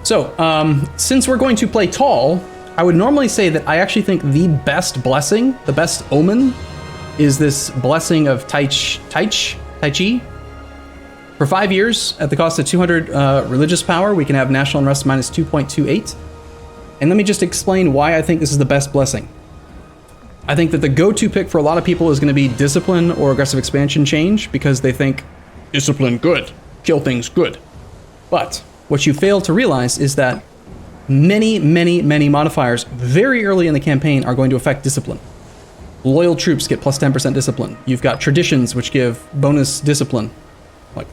So, since we're going to play tall, I would normally say that I actually think the best blessing, the best omen, is this blessing of Tai Chi. For 5 years, at the cost of 200 religious power, we can have national unrest minus 2.28. And let me just explain why I think this is the best blessing. I think that the go-to pick for a lot of people is going to be discipline or aggressive expansion change, because they think discipline good, kill things good. But what you fail to realize is that many modifiers very early in the campaign are going to affect discipline. Loyal troops get plus 10% discipline. You've got traditions which give bonus discipline,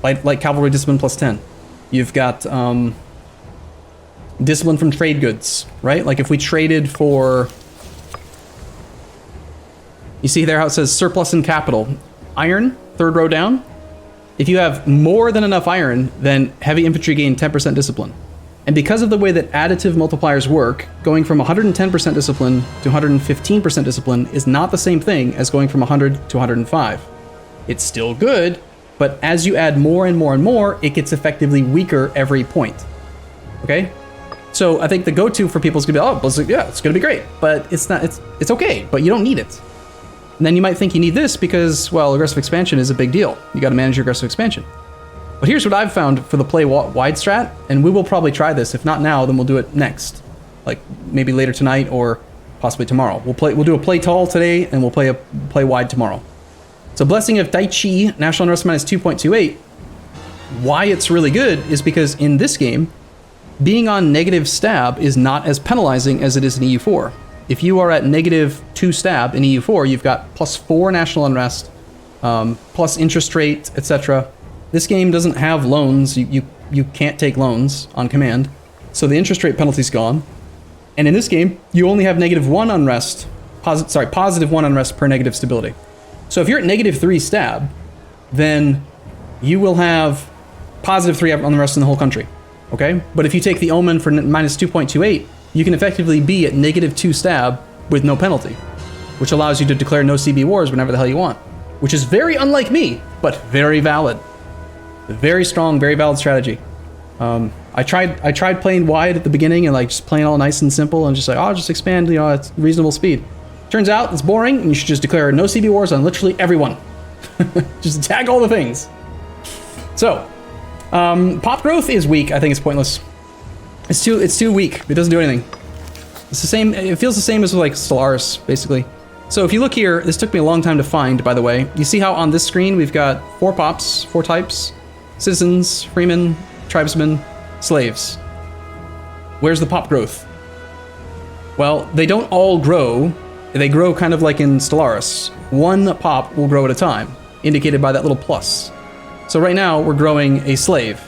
like cavalry discipline plus 10. You've got discipline from trade goods, right? Like if we traded for, you see there how it says surplus in capital, iron, third row down. If you have more than enough iron, then heavy infantry gain 10% discipline. And because of the way that additive multipliers work, going from 110% discipline to 115% discipline is not the same thing as going from 100 to 105. It's still good, but as you add more and more and more, it gets effectively weaker every point. Okay? So I think the go-to for people is gonna be, oh, yeah, it's gonna be great, but it's not, it's okay, but you don't need it. And then you might think you need this because, well, aggressive expansion is a big deal. You gotta manage your aggressive expansion. But here's what I've found for the play wide strat, and we will probably try this. If not now, then we'll do it next. Like maybe later tonight or possibly tomorrow. We'll do a play tall today and we'll play wide tomorrow. So Blessing of Tai Chi, National Unrest minus 2.28. Why it's really good is because in this game, being on negative stab is not as penalizing as it is in EU4. If you are at -2 stab in EU4, you've got +4 National Unrest, plus interest rate, etc. This game doesn't have loans. You can't take loans on command. So the interest rate penalty's gone. And in this game, you only have -1 unrest, +1 unrest per negative stability. So if you're at -3 stab, then you will have +3 unrest in the whole country. Okay? But if you take the omen for minus 2.28, you can effectively be at -2 stab with no penalty, which allows you to declare no CB wars whenever the hell you want, which is very unlike me, but very valid. Very strong, very valid strategy. I tried playing wide at the beginning and like just playing all nice and simple and just like, oh, just expand, you know, at reasonable speed. Turns out it's boring and you should just declare no CB wars on literally everyone. Just attack all the things. So, pop growth is weak. I think it's pointless. It's too weak. It doesn't do anything. It's the same. It feels the same as with like Stellaris, basically. So if you look here, this took me a long time to find, by the way. You see how on this screen we've got 4 pops, 4 types: citizens, freemen, tribesmen, slaves. Where's the pop growth? Well, they don't all grow. They grow kind of like in Stellaris. 1 pop will grow at a time, indicated by that little plus. So right now we're growing a slave.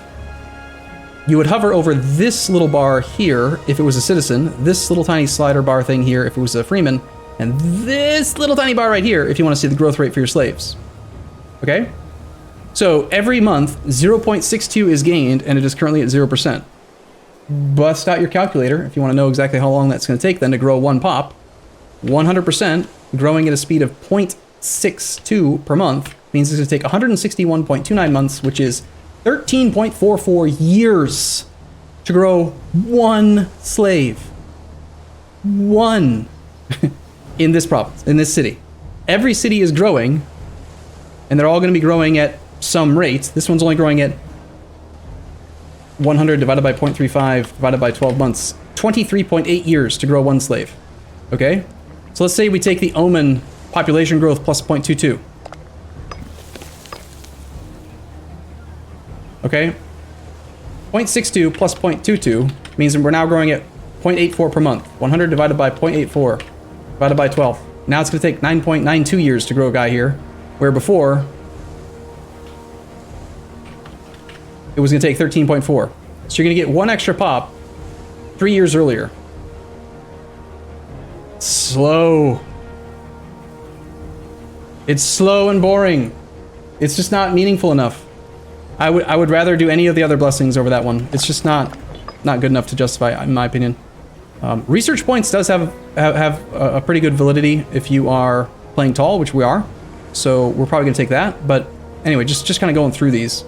You would hover over this little bar here if it was a citizen, this little tiny slider bar thing here if it was a freeman, and this little tiny bar right here if you want to see the growth rate for your slaves. Okay? So every month, 0.62 is gained, and it is currently at 0%. Bust out your calculator if you want to know exactly how long that's going to take then to grow 1 pop. 100% growing at a speed of 0.62 per month means it's going to take 161.29 months, which is 13.44 years to grow 1 slave. 1 in this province, in this city. Every city is growing, and they're all going to be growing at some rate. This one's only growing at 100 divided by 0.35 divided by 12 months. 23.8 years to grow 1 slave. Okay? So let's say we take the Omen population growth plus 0.22. Okay? 0.62 plus 0.22 means that we're now growing at 0.84 per month. 100 divided by 0.84 divided by 12. Now it's going to take 9.92 years to grow a guy here, where before it was going to take 13.4. So you're going to get 1 extra pop 3 years earlier. Slow. It's slow and boring. It's just not meaningful enough. I would rather do any of the other blessings over that one. It's just not good enough to justify, in my opinion. Research points does have a pretty good validity if you are playing tall, which we are. So we're probably gonna take that. But anyway, just kind of going through these.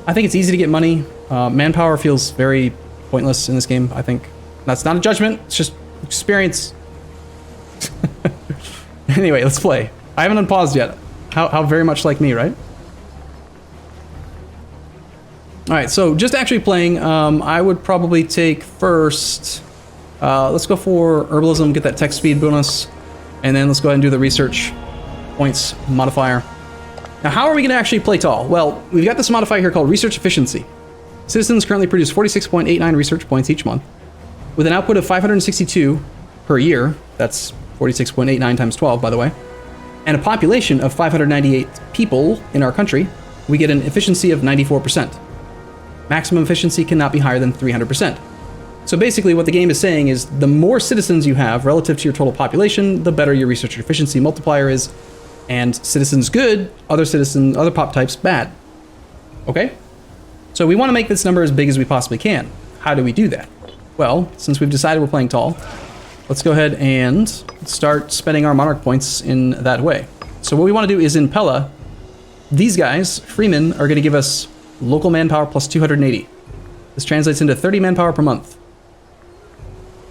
I think it's easy to get money. Manpower feels very pointless in this game, I think. That's not a judgment, it's just experience. Anyway, let's play. I haven't unpaused yet. How very much like me, right? All right, so just actually playing, I would probably take first, let's go for herbalism, get that tech speed bonus, and then let's go ahead and do the research points modifier. Now, how are we gonna actually play tall? Well, we've got this modifier here called research efficiency. Citizens currently produce 46.89 research points each month, with an output of 562 per year. That's 46.89 times 12, by the way. And a population of 598 people in our country, we get an efficiency of 94%. Maximum efficiency cannot be higher than 300%. So basically what the game is saying is the more citizens you have relative to your total population, the better your research efficiency multiplier is. And citizens good, other pop types bad. Okay? So we want to make this number as big as we possibly can. How do we do that? Well, since we've decided we're playing tall, let's go ahead and start spending our monarch points in that way. So what we want to do is in Pella, these guys, freemen, are going to give us local manpower plus 280. This translates into 30 manpower per month.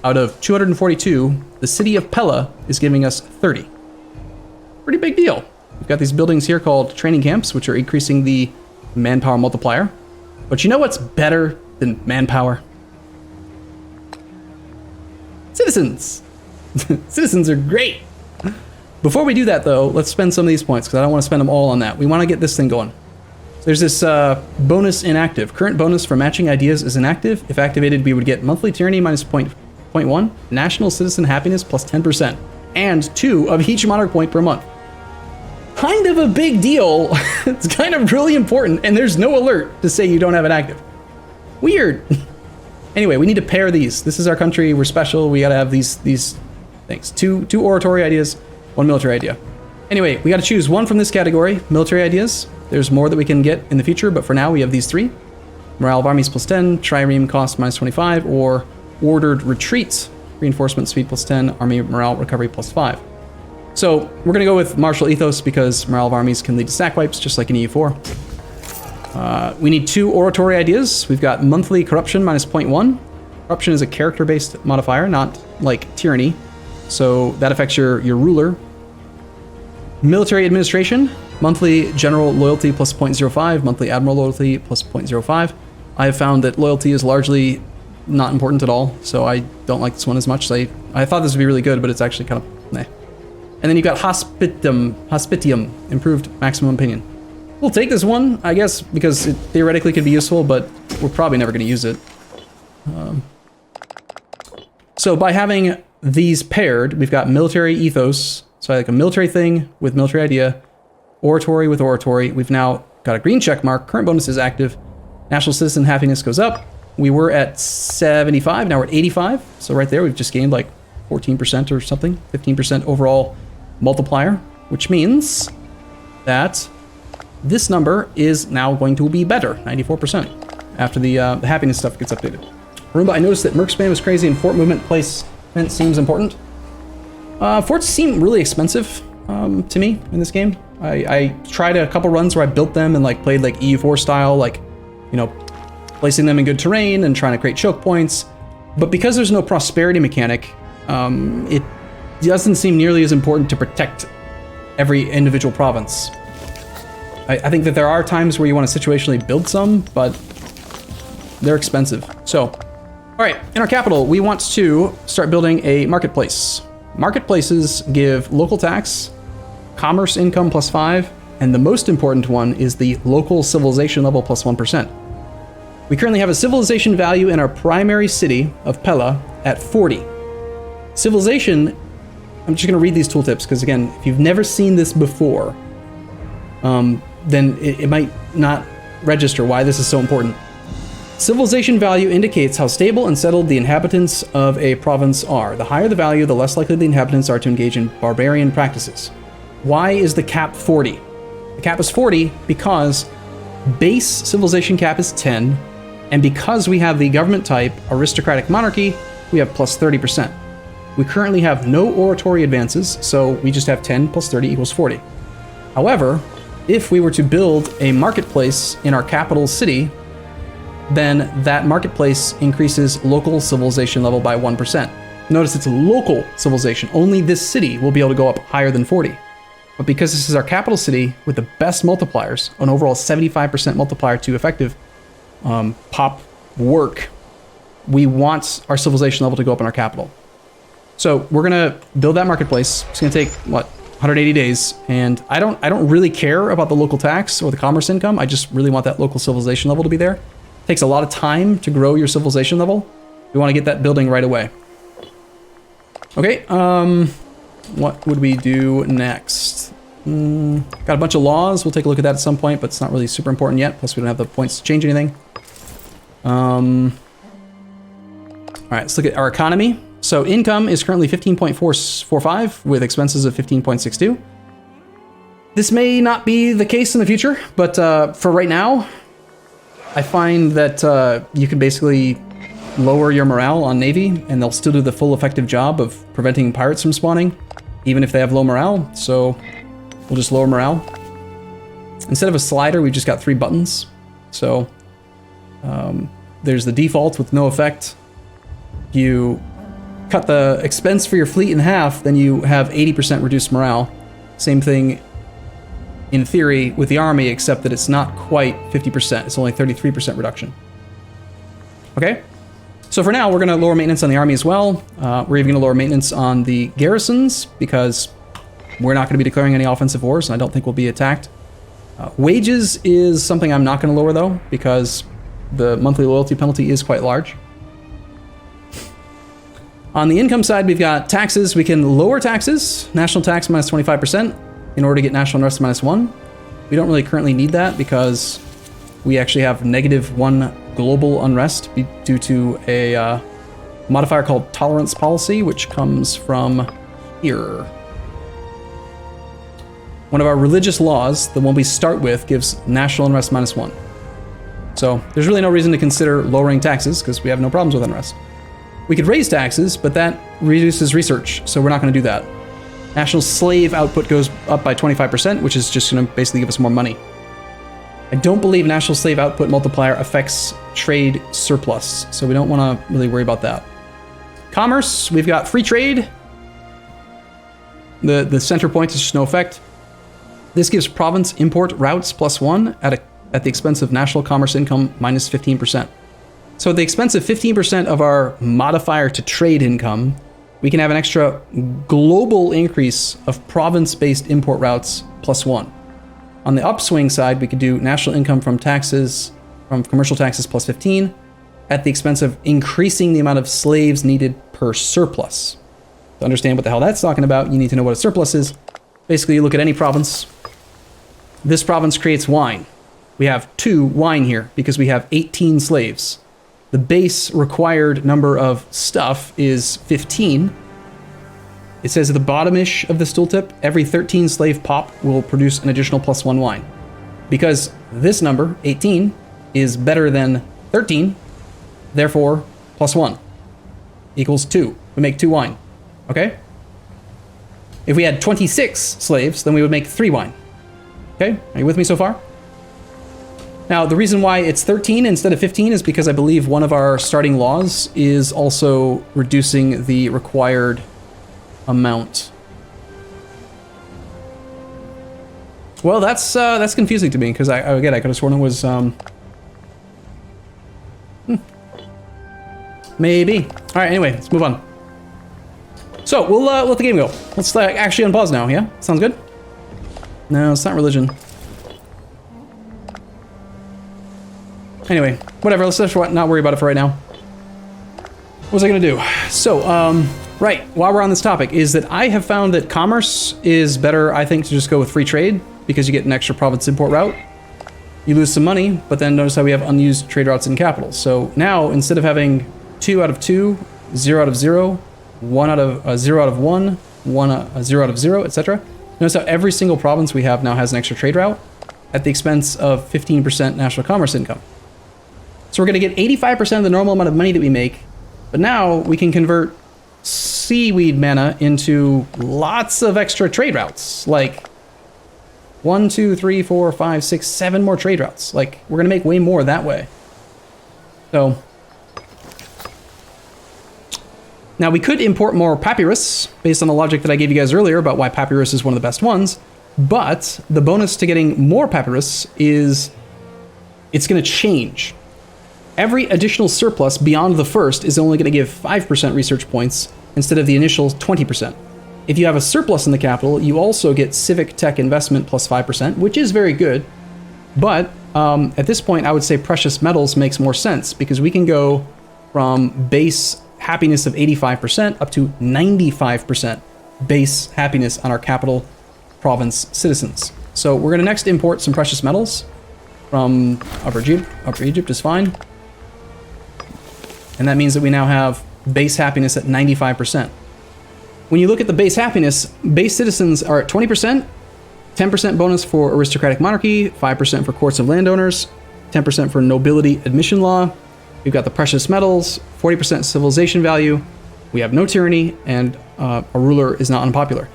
Out of 242, the city of Pella is giving us 30. Pretty big deal. We've got these buildings here called training camps, which are increasing the manpower multiplier. But you know what's better than manpower? Citizens. Citizens are great. Before we do that, though, let's spend some of these points, because I don't want to spend them all on that. We want to get this thing going. There's this bonus inactive. Current bonus for matching ideas is inactive. If activated, we would get monthly tyranny minus 0.1, national citizen happiness plus 10%, and 2 of each monarch point per month. Kind of a big deal. It's kind of really important, and there's no alert to say you don't have it active. Weird. Anyway, we need to pair these. This is our country. We're special. We got to have these things. Two oratory ideas, 1 military idea. Anyway, we got to choose one from this category, military ideas. There's more that we can get in the future, but for now we have these 3. Morale of armies plus 10, trireme cost minus 25, or ordered retreat, reinforcement speed plus 10, army morale recovery plus 5. So we're going to go with martial ethos because morale of armies can lead to sack wipes, just like in EU4. We need 2 oratory ideas. We've got monthly corruption minus 0.1. Corruption is a character-based modifier, not like tyranny. So that affects your ruler. Military administration, monthly general loyalty plus 0.05, monthly admiral loyalty plus 0.05. I have found that loyalty is largely not important at all, so I don't like this one as much. I thought this would be really good, but it's actually kind of meh. And then you've got hospitium, improved maximum opinion. We'll take this one, I guess, because it theoretically could be useful, but we're probably never going to use it. So by having these paired, we've got military ethos, so like a military thing with military idea, oratory with oratory. We've now got a green check mark. Current bonus is active. National citizen happiness goes up. We were at 75, now we're at 85. So right there, we've just gained like 14% or something, 15% overall multiplier, which means that this number is now going to be better, 94%, after the happiness stuff gets updated. Arumba, I noticed that merc spam is crazy and fort movement placement seems important. Forts seem really expensive to me in this game. I tried a couple runs where I built them and like played like EU4 style, like, you know, placing them in good terrain and trying to create choke points. But because there's no prosperity mechanic, it doesn't seem nearly as important to protect every individual province. I think that there are times where you want to situationally build some, but they're expensive. So, all right, in our capital, we want to start building a marketplace. Marketplaces give local tax, commerce income plus 5, and the most important one is the local civilization level plus 1%. We currently have a civilization value in our primary city of Pella at 40. Civilization, I'm just going to read these tooltips because, again, if you've never seen this before, then it might not register why this is so important. Civilization value indicates how stable and settled the inhabitants of a province are. The higher the value, the less likely the inhabitants are to engage in barbarian practices. Why is the cap 40? The cap is 40 because base civilization cap is 10, and because we have the government type aristocratic monarchy, we have plus 30%. We currently have no oratory advances, so we just have 10 plus 30 equals 40. However, if we were to build a marketplace in our capital city, then that marketplace increases local civilization level by 1%. Notice it's local civilization. Only this city will be able to go up higher than 40. But because this is our capital city with the best multipliers, an overall 75% multiplier to effective pop work, we want our civilization level to go up in our capital. So we're gonna build that marketplace. It's gonna take, what, 180 days. And I don't really care about the local tax or the commerce income. I just really want that local civilization level to be there. It takes a lot of time to grow your civilization level. We wanna get that building right away. Okay, what would we do next? Got a bunch of laws. We'll take a look at that at some point, but it's not really super important yet. Plus we don't have the points to change anything. All right, let's look at our economy. So income is currently 15.445 with expenses of 15.62. This may not be the case in the future, but for right now, I find that you can basically lower your morale on Navy and they'll still do the full effective job of preventing pirates from spawning, even if they have low morale. So we'll just lower morale. Instead of a slider, we've just got 3 buttons. So there's the default with no effect. You cut the expense for your fleet in half, then you have 80% reduced morale. Same thing in theory with the army, except that it's not quite 50%. It's only 33% reduction. Okay? So for now, we're going to lower maintenance on the army as well. We're even going to lower maintenance on the garrisons because we're not going to be declaring any offensive wars, and I don't think we'll be attacked. Wages is something I'm not going to lower, though, because the monthly loyalty penalty is quite large. On the income side, we've got taxes. We can lower taxes, national tax minus 25%, in order to get national unrest minus 1. We don't really currently need that because we actually have -1 global unrest due to a modifier called tolerance policy, which comes from here. One of our religious laws, the one we start with, gives national unrest minus 1. So there's really no reason to consider lowering taxes because we have no problems with unrest. We could raise taxes, but that reduces research, so we're not going to do that. National slave output goes up by 25%, which is just going to basically give us more money. I don't believe national slave output multiplier affects trade surplus, so we don't want to really worry about that. Commerce, we've got free trade. The center point is just no effect. This gives province import routes +1 at the expense of national commerce income minus 15%. So at the expense of 15% of our modifier to trade income, we can have an extra global increase of province-based import routes +1. On the upswing side, we could do national income from taxes, from commercial taxes +15, at the expense of increasing the amount of slaves needed per surplus. To understand what the hell that's talking about, you need to know what a surplus is. Basically, you look at any province. This province creates wine. We have 2 wine here because we have 18 slaves. The base required number of stuff is 15. It says at the bottom-ish of this tooltip, every 13 slave pop will produce an additional +1 wine. Because this number, 18, is better than 13, therefore +1 equals 2. We make 2 wine, okay? If we had 26 slaves, then we would make 3 wine. Okay, are you with me so far? Now, the reason why it's 13 instead of 15 is because I believe one of our starting laws is also reducing the required amount. Well, that's confusing to me because I could have sworn it was maybe. All right, anyway, let's move on. So we'll let the game go. Let's actually unpause now. Yeah, sounds good. No, it's not religion. Anyway, whatever, let's just not worry about it for right now. What was I gonna do? So, right, while we're on this topic, is that I have found that commerce is better, I think, to just go with free trade, because you get an extra province import route. You lose some money, but then notice how we have unused trade routes in capital. So now, instead of having 2 out of 2, 0 out of 0, 1 out of 0 out of 1, 0 out of 0, etc. Notice how every single province we have now has an extra trade route at the expense of 15% national commerce income. So we're going to get 85% of the normal amount of money that we make, but now we can convert seaweed mana into lots of extra trade routes, like 1, 2, 3, 4, 5, 6, 7 more trade routes. Like, we're going to make way more that way. So now we could import more papyrus based on the logic that I gave you guys earlier about why papyrus is one of the best ones. But the bonus to getting more papyrus is it's going to change. Every additional surplus beyond the first is only going to give 5% research points instead of the initial 20%. If you have a surplus in the capital, you also get civic tech investment plus 5%, which is very good. But at this point, I would say precious metals makes more sense because we can go from base happiness of 85% up to 95% base happiness on our capital province citizens. So we're going to next import some precious metals from Upper Egypt. Upper Egypt is fine. And that means that we now have base happiness at 95%. When you look at the base happiness, base citizens are at 20%, 10% bonus for aristocratic monarchy, 5% for courts of landowners, 10% for nobility admission law. We've got the precious metals, 40% civilization value. We have no tyranny, and a ruler is not unpopular.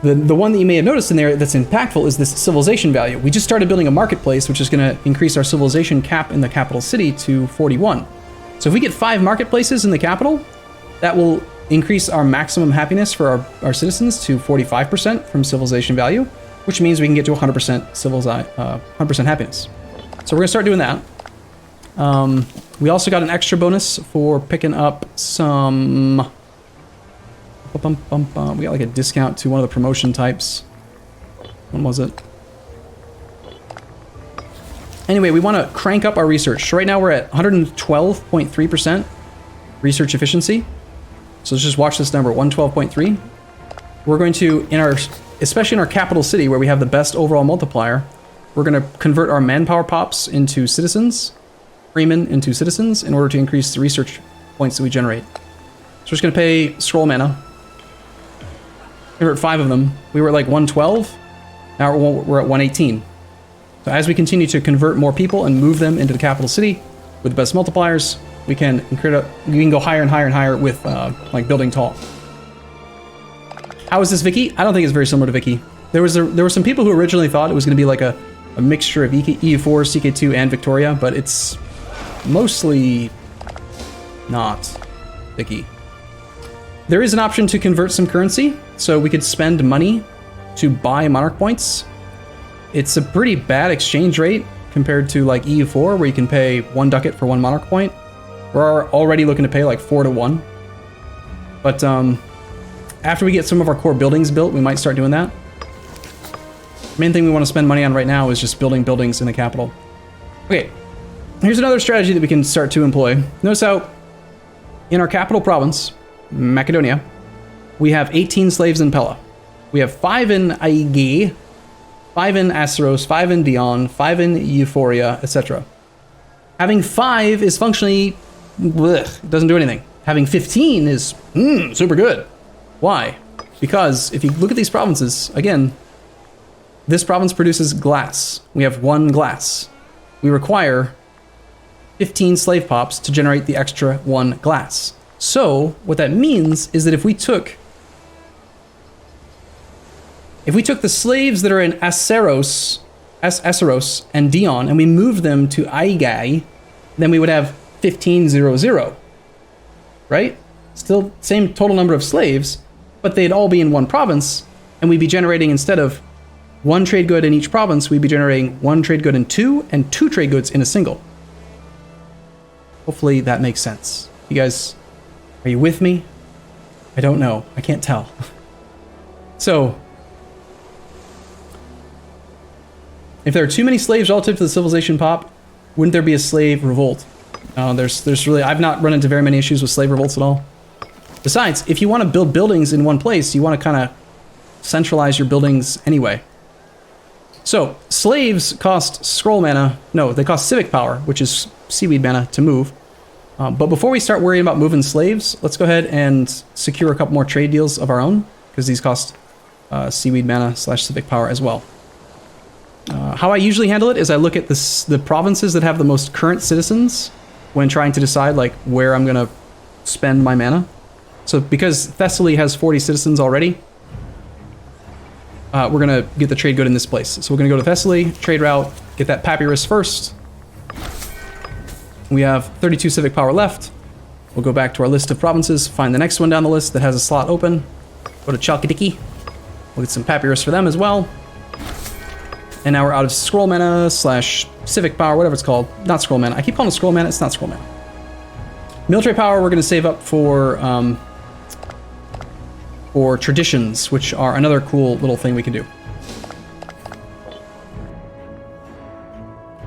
The one that you may have noticed in there that's impactful is this civilization value. We just started building a marketplace, which is going to increase our civilization cap in the capital city to 41. So if we get 5 marketplaces in the capital, that will increase our maximum happiness for our citizens to 45% from civilization value, which means we can get to 100% 100% happiness. So we're going to start doing that. We also got an extra bonus for picking up some... We got like a discount to one of the promotion types. When was it? Anyway, we want to crank up our research. So right now we're at 112.3% research efficiency. So let's just watch this number, 112.3. We're going to, especially in our capital city where we have the best overall multiplier, we're going to convert our manpower pops into citizens, freemen into citizens, in order to increase the research points that we generate. So we're just going to pay scroll mana. We were at 5 of them. We were at like 112. Now we're at 118. So as we continue to convert more people and move them into the capital city with the best multipliers, we can go higher and higher and higher with like building tall. How is this Vicky? I don't think it's very similar to Vicky. There were some people who originally thought it was going to be like a mixture of EU4, CK2, and Victoria, but it's mostly not Vicky. There is an option to convert some currency, so we could spend money to buy monarch points. It's a pretty bad exchange rate compared to like EU4, where you can pay 1 ducat for 1 monarch point. We're already looking to pay like 4 to 1. But after we get some of our core buildings built, we might start doing that. The main thing we want to spend money on right now is just building buildings in the capital. Okay, here's another strategy that we can start to employ. Notice how in our capital province, Macedonia, we have 18 slaves in Pella. We have 5 in Aige, 5 in Asteros, 5 in Dion, 5 in Euphoria, etc. Having 5 is functionally, doesn't do anything. Having 15 is super good. Why? Because if you look at these provinces, again, this province produces glass. We have 1 glass. We require 15 slave pops to generate the extra 1 glass. So what that means is that if we took the slaves that are in Asteros and Dion and we moved them to Aigai, then we would have 1500, right? Still same total number of slaves, but they'd all be in 1 province, and we'd be generating, instead of 1 trade good in each province, we'd be generating 1 trade good in 2 and 2 trade goods in a single. Hopefully that makes sense. You guys, are you with me? I don't know. I can't tell. So, if there are too many slaves relative to the civilization pop, wouldn't there be a slave revolt? There's really, I've not run into very many issues with slave revolts at all. Besides, if you want to build buildings in one place, you want to kind of centralize your buildings anyway. So, slaves cost scroll mana. No, they cost civic power, which is seaweed mana to move. But before we start worrying about moving slaves, let's go ahead and secure a couple more trade deals of our own, because these cost seaweed mana / civic power as well. How I usually handle it is I look at the provinces that have the most current citizens when trying to decide like where I'm going to spend my mana. So because Thessaly has 40 citizens already, we're going to get the trade good in this place. So we're going to go to Thessaly, trade route, get that papyrus first. We have 32 civic power left. We'll go back to our list of provinces, find the next one down the list that has a slot open. Go to Chalkidiki. We'll get some papyrus for them as well. And now we're out of scroll mana / civic power, whatever it's called. Not scroll mana. I keep calling it scroll mana. It's not scroll mana. Military power we're going to save up for traditions, which are another cool little thing we can do.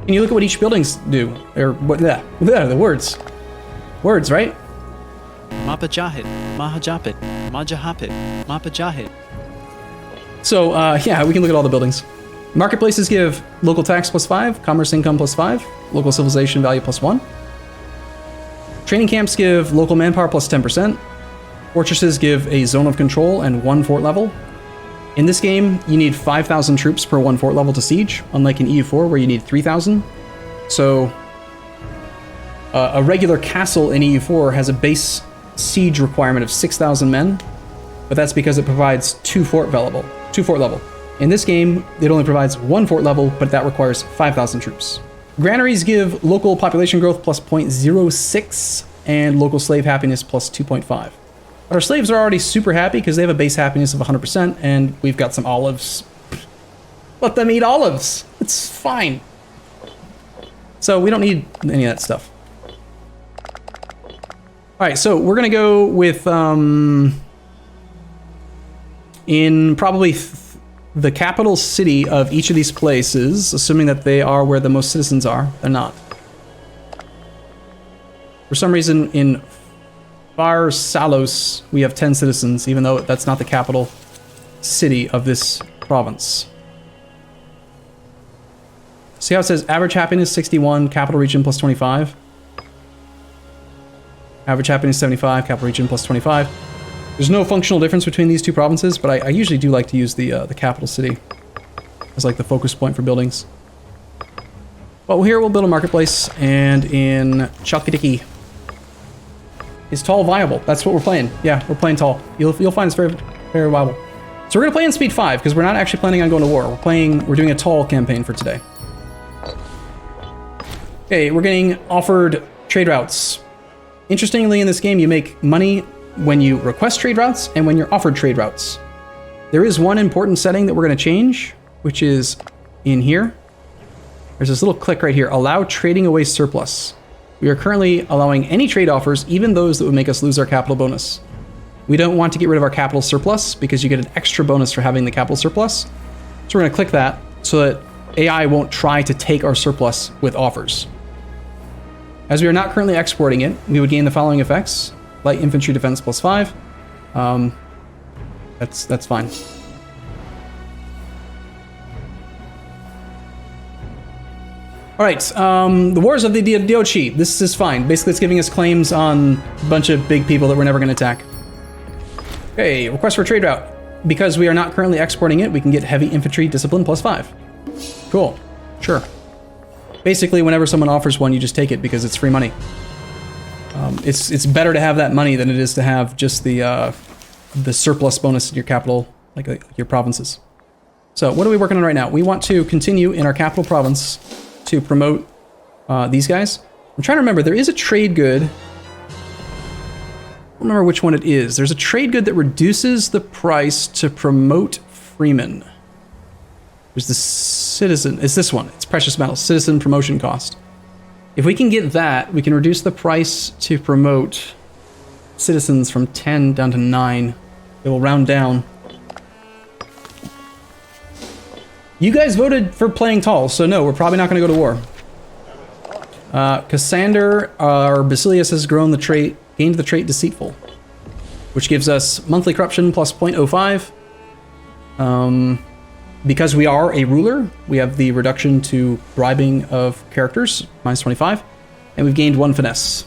Can you look at what each buildings do? Or what? The words. Words, right? Mapajahid, Mahajapit, Majahapit, Mapajahid. So, yeah, we can look at all the buildings. Marketplaces give local tax +5, commerce income +5, local civilization value +1. Training camps give local manpower +10%. Fortresses give a zone of control and 1 fort level. In this game, you need 5,000 troops per 1 fort level to siege, unlike in EU4 where you need 3,000. So, a regular castle in EU4 has a base siege requirement of 6,000 men, but that's because it provides 2 fort level. In this game, it only provides 1 fort level, but that requires 5,000 troops. Granaries give local population growth +0.06 and local slave happiness +2.5. But our slaves are already super happy because they have a base happiness of 100%, and we've got some olives. Let them eat olives. It's fine. So we don't need any of that stuff. All right, so we're gonna go with in probably the capital city of each of these places, assuming that they are where the most citizens are. They're not. For some reason, in Pharsalos, we have 10 citizens, even though that's not the capital city of this province. See how it says average happiness 61, capital region +25. Average happiness 75, capital region +25. There's no functional difference between these two provinces, but I usually do like to use the capital city as like the focus point for buildings. Well, here we'll build a marketplace, and in Chalkidiki. Is tall viable? That's what we're playing. Yeah, we're playing tall. You'll find it's very, very viable. So we're gonna play in speed 5 because we're not actually planning on going to war. We're doing a tall campaign for today. Okay, we're getting offered trade routes. Interestingly, in this game, you make money when you request trade routes and when you're offered trade routes. There is one important setting that we're going to change, which is in here. There's this little click right here, allow trading away surplus. We are currently allowing any trade offers, even those that would make us lose our capital bonus. We don't want to get rid of our capital surplus because you get an extra bonus for having the capital surplus. So we're going to click that so that AI won't try to take our surplus with offers. As we are not currently exporting it, we would gain the following effects. Light infantry defense +5. That's fine. All right, the Wars of the Diochi. This is fine. Basically, it's giving us claims on a bunch of big people that we're never going to attack. Okay, request for trade route. Because we are not currently exporting it, we can get heavy infantry discipline +5. Cool, sure. Basically, whenever someone offers one, you just take it because it's free money. It's better to have that money than it is to have just the surplus bonus in your capital, like your provinces. So what are we working on right now? We want to continue in our capital province to promote these guys. I'm trying to remember, there is a trade good. I don't remember which one it is. There's a trade good that reduces the price to promote freemen. There's the citizen, it's this one, it's precious metals, citizen promotion cost. If we can get that, we can reduce the price to promote citizens from 10 down to 9. It will round down. You guys voted for playing tall, so no, we're probably not going to go to war. Cassander, our Basilius has grown the trait, gained the trait Deceitful, which gives us monthly corruption plus 0.05. Because we are a ruler, we have the reduction to bribing of characters, minus 25, and we've gained 1 finesse.